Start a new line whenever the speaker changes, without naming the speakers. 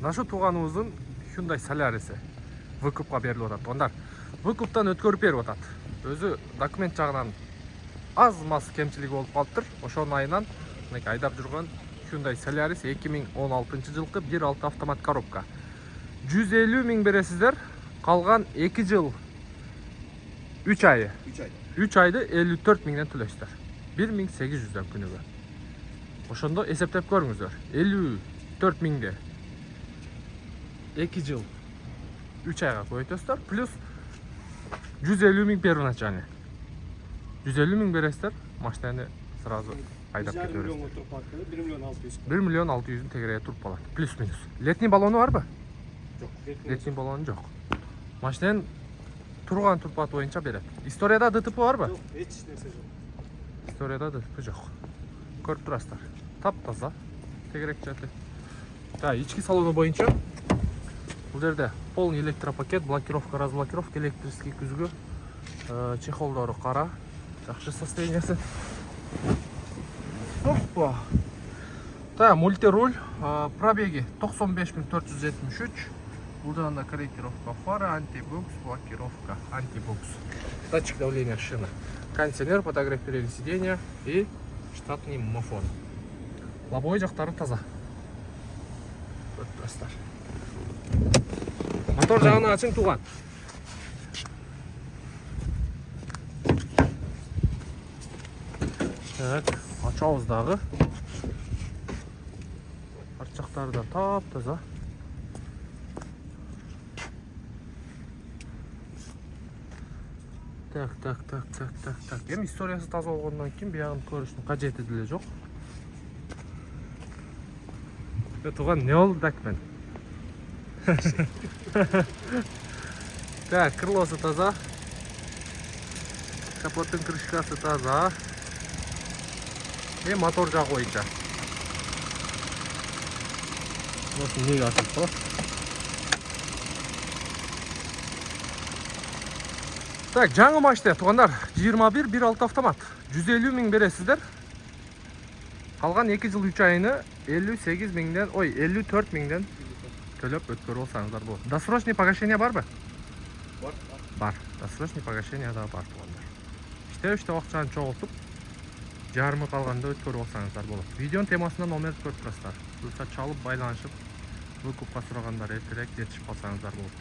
Нашу тууганыбыздын Hyundai Solaris'i выкупка берилип атат. Ондар выкуптан өткөрүп берип атат. Өзү документ жагынан аз-маз кемчилиги болуп калыптыр. Ошонун айынан мынакей айдап жүргөн Hyundai Solaris 2016 жылкы 1.6 автомат коробка. 150 миң бересиздер. Калган 2 жыл 3 айы. 3 айды 54 миңден төлөйсүздөр. 1800дөн күнүгө. Ошондо эсептеп көрүңүздөр. 54 миңде 2 жыл 3 айга көбөйтөсүздөр. Плюс 150 миң первоначальный. 150 миң бересиздер. Машинаны сразу айдап кетебиз. 1 миллион 600 тегерее туруп калат. Плюс-минус. Летний баллону барбы?
Жок.
Летний баллону жок. Машинанын турган турпаты боюнча берет. Историяда ДТП барбы?
Жок, эч нерсе жок.
Историяда ДТП жок. Көрүп турасыздар. Таптаза. Тегерек жаты. Да, ички салону боюнча бул жерде полный электропакет, блокировка, разблокировка, электрический күзгү, чехолдору кара, жакшы состояниясы. Опа. Да, мультируль, пробеги 95473. Бул жагында корректировка фара, антибукс, блокировка, антибукс. Датчик давления шины, кондиционер, подогрев переднего сиденья и штатный мафон. Лобовой жактары таза. Мотор жагын ачың туган. Так, ачабыз дагы. Арчактары да таптаза. Так. Эми историясы таза болгондон кийин биягын көрүштүн кажети деле жок. Туган не болду документ? Так, крылосы таза. Капоттун крышкасы таза. И мотор жагы боюнча. Вот неге ачылып калат. Так, жаңы машина тугандар 21 1.6 автомат. 150 миң бересиздер. Калган 2 жыл 3 айыны 58 миңден, 54 миңден төлөп өткөрүп алсаңыздар болот. Досрочный погашение барбы? Бар. Досрочный погашение да бар тугандар. Иштеп акчаны чогултуп, жарымы калганда өткөрүп алсаңыздар болот. Видеонун темасында номер көрүп турасыздар. Буюрса чалып байланышып, выкупка сурагандар эртерээк жетишип калсаңыздар болот.